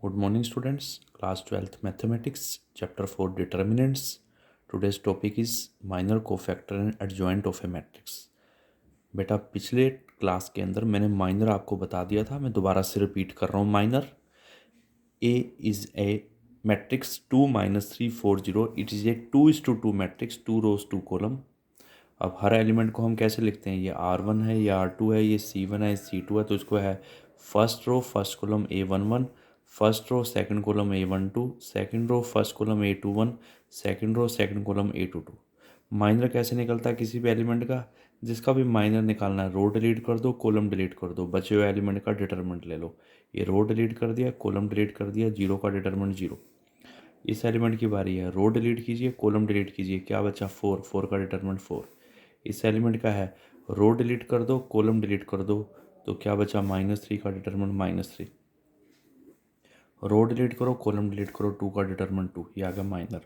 Good morning, students. Class 12th Mathematics, Chapter 4 Determinants. Today's topic is minor cofactor and adjoint of a matrix. बेटा पिछले class के अंदर मैंने minor आपको बता दिया था, मैं दोबारा से रिपीट कर रहा हूँ. Minor A is a matrix 2 minus 3 4 0. It is a 2:2 matrix, 2 rows 2 column. अब हर एलिमेंट को हम कैसे लिखते हैं? ये R1 है, ये R2 है, ये C1 है, C2 है. तो इसको है first row first column A11, first row second column A12, second row first column A21, second row second column A22. Minor कैसे निकलता है किसी भी एलिमेंट का? जिसका भी माइनर निकालना है, रो डिलीट कर दो, कॉलम डिलीट कर दो, बचे हुए एलिमेंट का डिटरमिनेंट ले लो. ये रो डिलीट कर दिया, कॉलम डिलीट कर दिया, जीरो का डिटरमिनेंट जीरो. इस एलिमेंट की बारी है, रो डिलीट कीजिए, कॉलम डिलीट कीजिए, क्या बचा? 4, 4 का डिटरमिनेंट 4. इस एलिमेंट का है, रो डिलीट कर दो, कॉलम डिलीट कर दो, तो क्या बचा? -3 का डिटरमिनेंट -3. रो डिलीट करो, कॉलम डिलीट करो, 2 का डिटरमिनेंट 2. ये आ गया माइनर.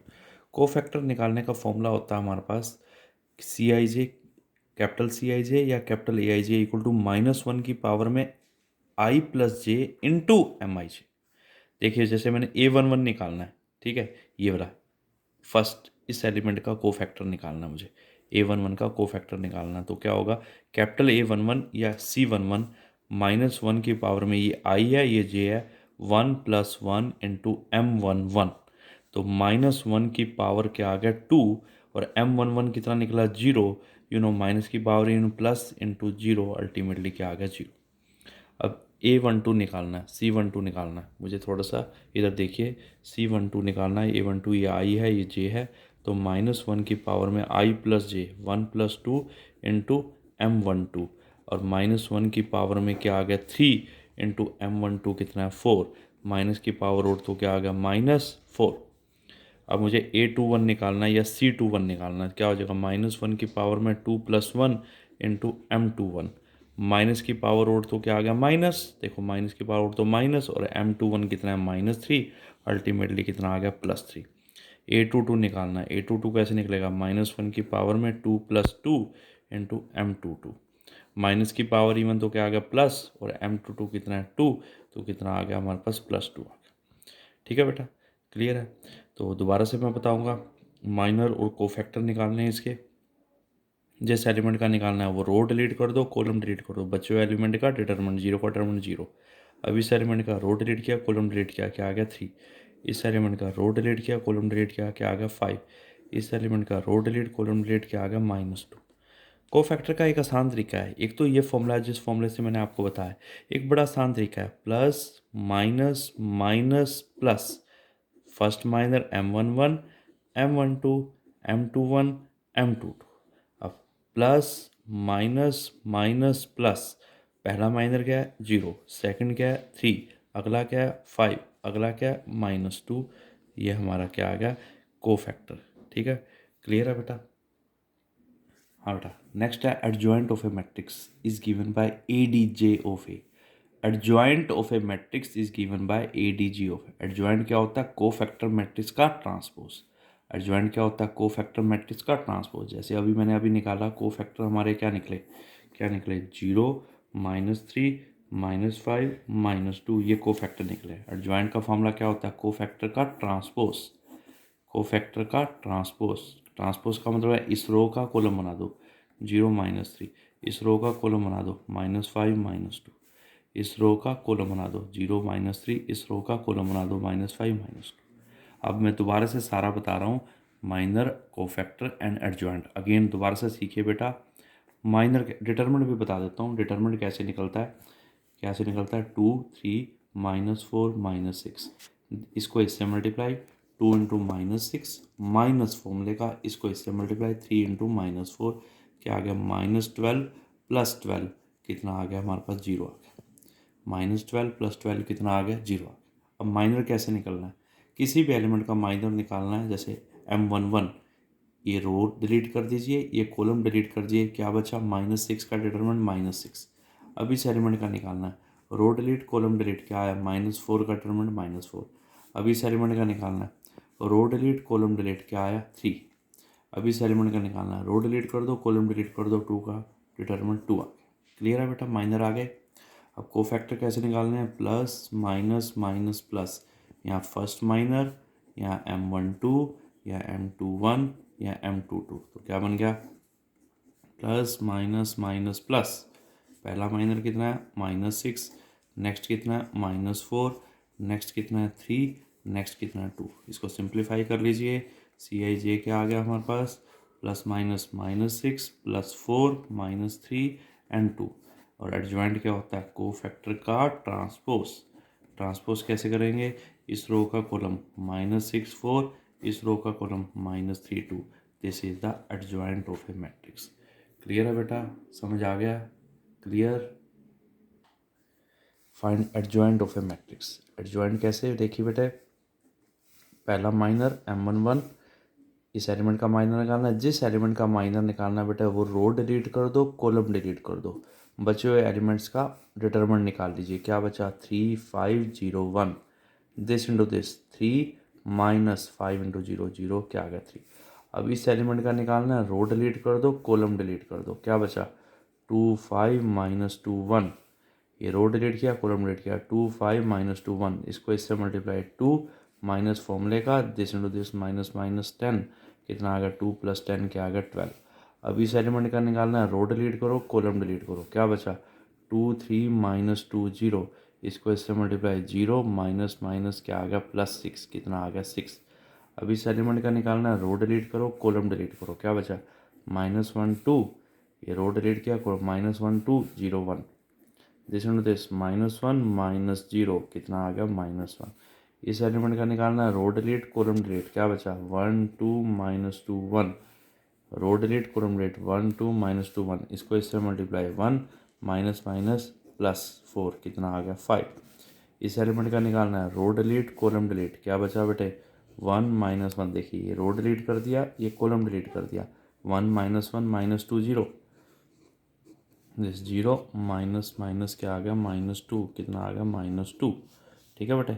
कोफैक्टर निकालने का फॉर्मूला होता है हमारे पास CIJ, कैपिटल CIJ या कैपिटल AIJ इक्वल टू -1 की पावर में I + J इंटू MIJ. देखिए जैसे मैंने A11 निकालना है, ठीक है, ये वाला फर्स्ट इस एलिमेंट का कोफैक्टर निकालना है मुझे. A11 का कोफैक्टर निकालना है, तो क्या होगा? कैपिटल A11 या C11 -1 की पावर में ये I है, ये J है, 1 + 1 इंटू M11. तो -1 की पावर क्या आ गया? 2. और M11 कितना निकला? 0. माइनस की power plus into zero, ultimately क्या आ गया? 0. अब A12 निकालना है, C12 निकालना है. मुझे थोड़ा सा इधर देखिए, C12 निकालना है. A12 ये I है, ये J है, तो -1 की पावर में I + J 1 + 2 इंटू M12. और -1 की पावर में क्या आ गया? 3 इंटू M12 कितना है? 4. माइनस की पावर और तो क्या आ गया? -4. अब मुझे A21 निकालना है या C21 निकालना है. क्या हो जाएगा? -1 की पावर में 2 + 1 इंटू M21. माइनस की पावर और तो क्या आ गया? माइनस. देखो माइनस की पावर और तो माइनस, और M21 कितना है? -3. अल्टीमेटली कितना आ गया? +3. A22 निकालना है. A22 कैसे निकलेगा? -1 की पावर में 2 + 2 इंटू M22. माइनस की पावर इवन तो क्या आ गया? प्लस, और M22 कितना है? 2. तो कितना आ गया हमारे पास? +2 आ गया. ठीक है बेटा, क्लियर है? तो दोबारा से मैं बताऊंगा. माइनर और कोफैक्टर निकालने हैं इसके. जिस एलिमेंट का निकालना है वो रो डिलीट कर दो, कॉलम डिलीट कर दो, बचे हुए एलिमेंट का डिटरमिनेंट, जीरो का डिटरमिनेंट जीरो. अब इस एलिमेंट का रो डिलीट किया, कॉलम डिलीट किया, क्या आ गया? 3. इस एलिमेंट का रो डिलीट किया, कॉलम डिलीट किया, क्या आ गया? 5. इस एलिमेंट का रो डिलीट, कॉलम डिलीट, क्या आ गया? -2. कोफैक्टर का एक आसान तरीका है. एक तो ये फॉर्मूला है जिस फॉर्मूले से मैंने आपको बताया. एक बड़ा आसान तरीका है, plus minus minus plus. First minor M11, M12, M21, M22. अब प्लस माइनस माइनस प्लस. पहला माइनर क्या है? 0. सेकंड क्या है? 3. अगला क्या है? 5. अगला क्या है? -2. ये हमारा क्या आ गया? कोफैक्टर. ठीक है, क्लियर है बेटा? हाँ बेटा, नेक्स्ट है adjoint of a matrix is given by ADJ of A. Adjoint of a matrix is given by ADJ of A. Adjoint क्या होता है? कोफैक्टर मैट्रिक्स का ट्रांसपोज. एडजॉइंट क्या होता है? कोफैक्टर मैट्रिक्स का ट्रांसपोज. जैसे मैंने अभी निकाला कोफैक्टर, हमारे क्या निकले? 0 -3 -5 -2. ये कोफैक्टर निकले. एडजॉइंट का फॉर्मूला क्या होता है? कोफैक्टर का ट्रांसपोज. कोफैक्टर का ट्रांसपोज. ट्रांसपोज का मतलब है इस रो का कॉलम बना दो, 0 -3. इस रो का कॉलम बना दो, -5 -2. इस रो का कॉलम बना दो, 0 -3. इस रो का कॉलम बना दो, -5 -2. अब मैं दोबारा से सारा बता रहा हूँ. Minor, cofactor and adjoint. Again दोबारा से सीखिए बेटा. माइनर डिटरमिनेंट भी बता देता हूँ. डिटरमिनेंट कैसे निकलता है? 2 3 -4 -6. इसको इससे मल्टीप्लाई, 2 इंटू -6 माइनस फॉर्मूले का, इसको इससे मल्टीप्लाई 3 इंटू -4. क्या आ गया? -12 + 12 कितना आ गया हमारे पास? 0 आ गया. -12 + 12 कितना आ गया? 0 आ गया. अब माइनर कैसे निकलना है? किसी भी एलिमेंट का माइनर निकालना है. जैसे M11, ये रो डिलीट कर दीजिए, ये कॉलम डिलीट कर दीजिए, क्या बचा? -6 का डिटरमिनेंट -6. अब इस एलिमेंट का निकालना है. रो डिलीट, कॉलम डिलीट, क्या आया? -4 का डिटरमिनेंट -4. अब इस एलिमेंट का निकालना है. रो डिलीट, कॉलम डिलीट, क्या आया? 3. अब इस एलिमेंट का निकालना है. रो डिलीट कर दो, कॉलम डिलीट कर दो, 2 का डिटरमिनेंट 2 आ गया. क्लियर है बेटा? माइनर आ गए. अब कोफैक्टर कैसे निकालने हैं, प्लस माइनस माइनस प्लस, यहाँ फर्स्ट माइनर, यहाँ M12, यहाँ M21, यहाँ M22, तो क्या बन गया, प्लस माइनस माइनस प्लस। पहला माइनर कितना है, -6, नेक्स्ट कितना है, -4, नेक्स्ट कितना है, 3, नेक्स्ट कितना है, 2। इसको सिंप्लीफाई कर लीजिए, CIJ क्या आ गया हमारे पास, प्लस माइनस -6 +4 -3 एंड 2। और एडजॉइंट क्या होता है, कोफैक्टर का ट्रांसपोज। ट्रांसपोज कैसे करेंगे, इस रो का कॉलम -6 4, इस रो का column -3 2। This is the adjoint of a matrix. Clear है बेटा, समझ आ गया, clear. Find adjoint of a matrix. Adjoint कैसे, देखिए बेटे, पहला माइनर M11, इस एलिमेंट का माइनर निकालना है। जिस एलिमेंट का माइनर निकालना है बेटा वो रो डिलीट कर दो, कॉलम डिलीट कर दो, बचे हुए एलिमेंट्स का डिटरमिनेंट निकाल लीजिए। क्या बचा, 3 5 0 1, दिस इंटू दिस 3 -5 इंटू 0 0, क्या आ गया 3। अब इस एलिमेंट का निकालना है, रो डिलीट कर दो, कॉलम डिलीट कर दो, क्या बचा 2 5 -2 1, ये रो डिलीट किया, कॉलम डिलीट किया, 2 5 -2 1, इसको इससे मल्टीप्लाई 2 माइनस फॉर्मूले का दिस इंटू दिस -10, कितना आ गया 2 + 10, क्या आ गया 12। अब इस एलिमेंट का निकालना है, रो डिलीट करो, कॉलम डिलीट करो, क्या बचा 2 3 -2 0, इसको इससे मल्टीप्लाई 0 माइनस माइनस क्या आ गया +6, कितना आ गया 6। अब इस एलिमेंट का निकालना है, रो डिलीट करो, कॉलम डिलीट करो, क्या बचा -1 2, ये रो डिलीट किया, -1 2 0 1, दिस इंटू दिस -1 -0, कितना आ गया -1। इस एलिमेंट का निकालना है, रो डिलीट कॉलम डिलीट, क्या बचा 1 2 -2 1, रो डिलीट कॉलम डिलीट 1 2 -2 1, इसको इससे मल्टीप्लाई 1 माइनस माइनस +4, कितना आ गया 5। इस एलिमेंट का निकालना है, रो डिलीट कॉलम डिलीट, क्या बचा बेटे 1 -1, देखिए ये रो डिलीट कर दिया, ये कॉलम डिलीट कर दिया, 1 -1 -2 0, दिस 0 माइनस माइनस क्या आ गया -2, कितना आ गया -2। ठीक है बेटे,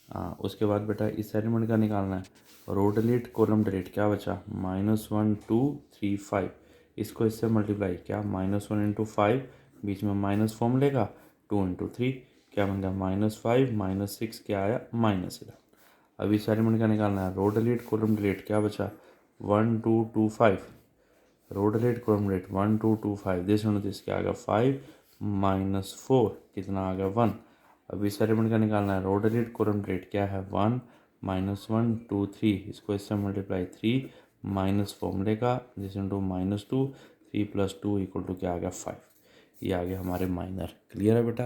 हाँ उसके बाद बेटा इस एलिमेंट का निकालना है, रो डिलीट कॉलम डिलीट, क्या बचा -1 2 3 5, इसको इससे मल्टीप्लाई, क्या -1 इंटू 5, बीच में माइनस फॉर्म लेगा, 2 इंटू 3, क्या बन गया -5 -6, क्या आया -11। अब इस एलिमेंट का निकालना है, रो डिलीट कॉलम डिलीट, क्या बचा 1 2 2 5, row delete column delete 1 2 2 5, this into this, क्या आ गया 5 -4, कितना आ गया 1। अब इस एलिमेंट का निकालना है, रो डिलीट कॉलम डिलीट, क्या है 1 -1 2 3, इसको इससे मल्टीप्लाई 3 माइनस फॉर्मूले का दिस इंटू -2, 3 + 2 = क्या आ गया 5। ये आ गया हमारे माइनर। क्लियर है बेटा,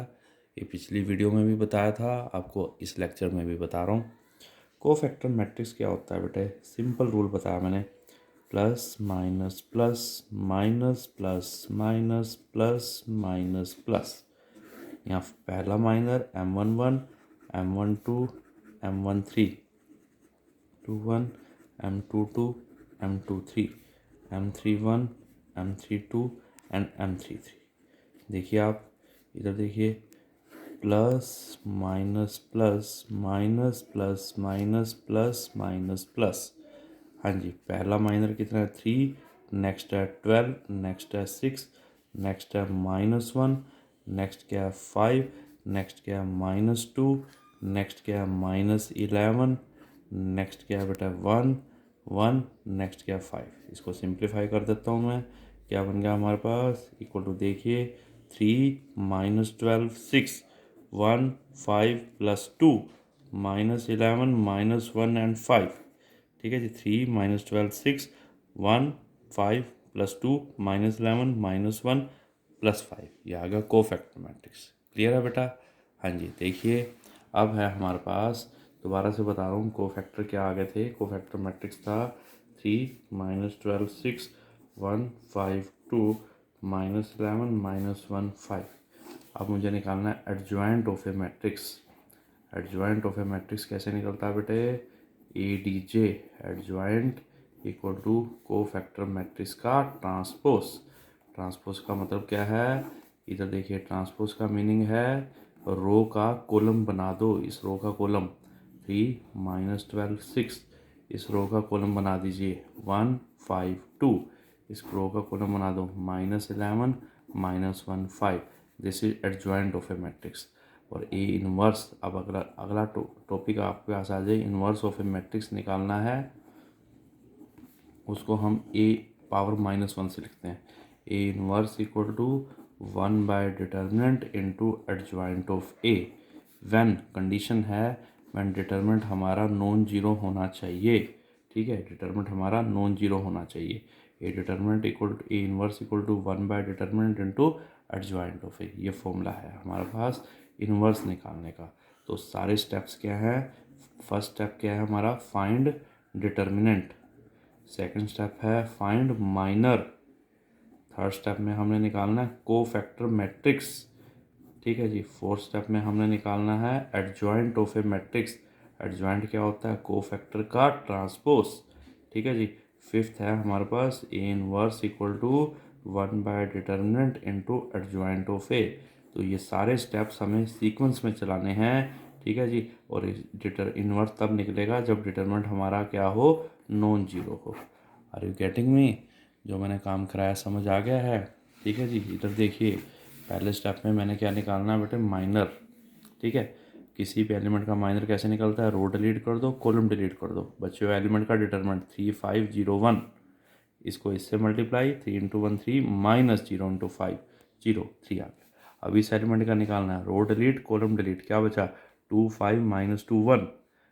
ये पिछली वीडियो में भी बताया था, आपको इस लेक्चर में भी बता रहा हूँ। कोफैक्टर मैट्रिक्स क्या होता है बेटे, सिंपल रूल बताया मैंने, plus minus plus minus plus minus plus minus plus. यहाँ पहला minor M11 M12 M13 21 M22 M23 M31 M32 and M33। देखिए आप इधर देखिए, plus minus plus minus plus minus plus minus plus. हाँ जी, पहला माइनर कितना है 3, नेक्स्ट है 12, नेक्स्ट है 6, नेक्स्ट है -1, नेक्स्ट क्या है 5, नेक्स्ट क्या है -2, नेक्स्ट क्या है -11, नेक्स्ट क्या है बेटा 1 1, नेक्स्ट क्या है 5। इसको सिंप्लीफाई कर देता हूँ मैं, क्या बन गया हमारे पास, इक्वल टू देखिए 3 -12 6 1 5 + 2 -11 -1 एंड 5। ठीक है जी, 3 -12 6 1 5 + 2 -11 -1 + 5, ये आ गया कोफैक्टर मैट्रिक्स। क्लियर है बेटा, हाँ जी। देखिए अब है हमारे पास, दोबारा से बता रहा हूँ कोफैक्टर क्या आ गए थे। कोफैक्टर मैट्रिक्स था 3 -12 6 1 5 2 -11 -1 5। अब मुझे निकालना है adjoint of a matrix. Adjoint of a matrix कैसे निकलता है बेटे, ADJ adjoint equal to cofactor matrix का ट्रांसपोज। ट्रांसपोज का मतलब क्या है, इधर देखिए, ट्रांसपोज का मीनिंग है रो का कॉलम बना दो। इस रो का कॉलम 3 -12 6, इस रो का कॉलम बना दीजिए 1 5 2, इस रो का कॉलम बना दो -11 -1 5, this is adjoint of a matrix. और ए इनवर्स, अब अगला टॉपिक आपके पास आ जाए, इनवर्स ऑफ ए मैट्रिक्स निकालना है, उसको हम ए पावर -1 से लिखते हैं। A inverse equal to 1 by determinant into adjoint of A. When condition है, व्हेन डिटर्मिनेंट हमारा नॉन जीरो होना चाहिए, ठीक है, डिटर्मिनेंट हमारा नॉन जीरो होना चाहिए। A determinant equal to A inverse equal to 1 by determinant into adjoint of A. ये फॉर्मूला है हमारे पास इनवर्स निकालने का। तो सारे स्टेप्स क्या हैं? फर्स्ट स्टेप क्या है हमारा? Find determinant. सेकंड स्टेप है फाइंड माइनर। थर्ड स्टेप में हमने निकालना है कोफैक्टर मैट्रिक्स, ठीक है जी। फोर्थ स्टेप में हमने निकालना है adjoint of a matrix. Adjoint क्या होता है? कोफैक्टर का ट्रांसपोज, ठीक है जी। फिफ्थ है हमारे पास A inverse equal to 1 by determinant into adjoint of A. तो ये सारे स्टेप्स हमें सीक्वेंस में चलाने हैं, ठीक है जी। और इनवर्स तब निकलेगा जब डिटर्मिनेंट हमारा क्या हो? नॉन जीरो हो। Are you getting me? जो मैंने काम कराया समझ आ गया है? ठीक है जी। इधर देखिए, पहले स्टेप में मैंने क्या निकालना है बेटे? माइनर, ठीक है। किसी भी एलिमेंट का माइनर कैसे निकलता है? रो डिलीट कर दो, कॉलम डिलीट कर दो, बच्चों एलिमेंट का डिटरमिनेंट 3501, इसको इससे मल्टीप्लाई, 3 इंटू 1 3 माइनस 0 इंटू 5 0 3 आ गया। अब इस एलिमेंट का निकालना है रो डिलीट कॉलम डिलीट, क्या बचा? 2 5 माइनस 2 1।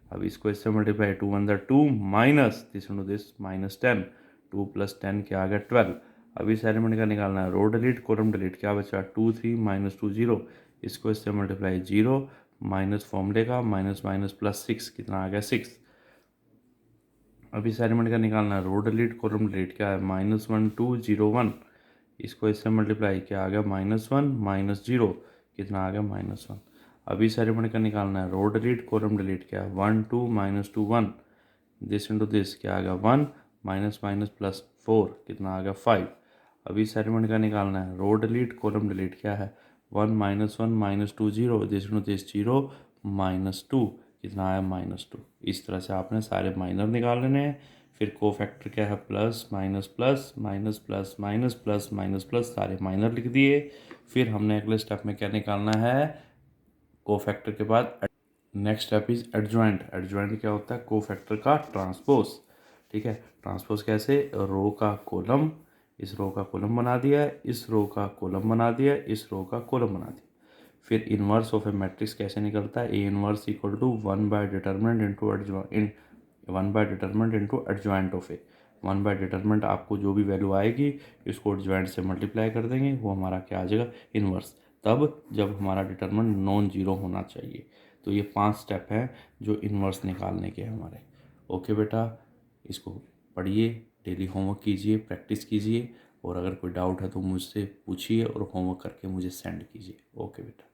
अब इसको इससे multiply, 2 1 2 minus this into this minus 10, 2 plus 10 क्या आ गया? 12। अब इस एलिमेंट का निकालना है रो डिलीट कॉलम डिलीट, क्या बचा? 2 3 माइनस 2 0, इसको इससे मल्टीप्लाई 0 माइनस फॉर्मूले का माइनस माइनस प्लस 6, कितना आ गया? 6। अब इस एलिमेंट का निकालना है रो डिलीट कॉलम डिलीट, क्या है? -1 2 0 1, इसको इससे मल्टीप्लाई, क्या आ गया? -1 माइनस 0, कितना आ गया? -1। अब इस एलिमेंट का निकालना है रो डिलीट कॉलम डिलीट, क्या है? 1 2 माइनस 2 1, दिस इंटू दिस, क्या आ गया? 1 माइनस माइनस प्लस 4, कितना आ गया? 5। अब इस एलिमेंट का निकालना है रो डिलीट कॉलम डिलीट, क्या है? 1 -1 -2 0, दिस इंटू दिस 0 -2, कितना आया? -2। इस तरह से आपने सारे माइनर निकाल लेने हैं। फिर कोफैक्टर क्या है? Plus minus plus minus plus minus plus minus plus, सारे माइनर लिख दिए। फिर हमने अगले स्टेप में क्या निकालना है? कोफैक्टर के बाद next step is adjoint. Adjoint क्या होता है? कोफैक्टर का ट्रांसपोज, ठीक है। ट्रांसपोज कैसे? रो का कॉलम, इस रो का कॉलम बना दिया, इस रो का कॉलम बना दिया, इस रो का कॉलम बना दिया। फिर इनवर्स ऑफ ए मैट्रिक्स कैसे निकलता है? A inverse equal to 1 by determinant into adjoint, 1 by determinant into adjoint of A. 1 by determinant आपको जो भी वैल्यू आएगी इसको एडजॉइंट से मल्टीप्लाई कर देंगे, वो हमारा क्या आ जाएगा? इनवर्स। तब जब हमारा डिटर्मिनेंट नॉन जीरो होना चाहिए। तो ये 5 स्टेप हैं जो इनवर्स निकालने के हमारे। ओके बेटा, इसको पढ़िए, डेली होमवर्क कीजिए, प्रैक्टिस कीजिए, और अगर कोई डाउट है तो मुझसे पूछिए और होमवर्क करके मुझे सेंड कीजिए। ओके बेटा।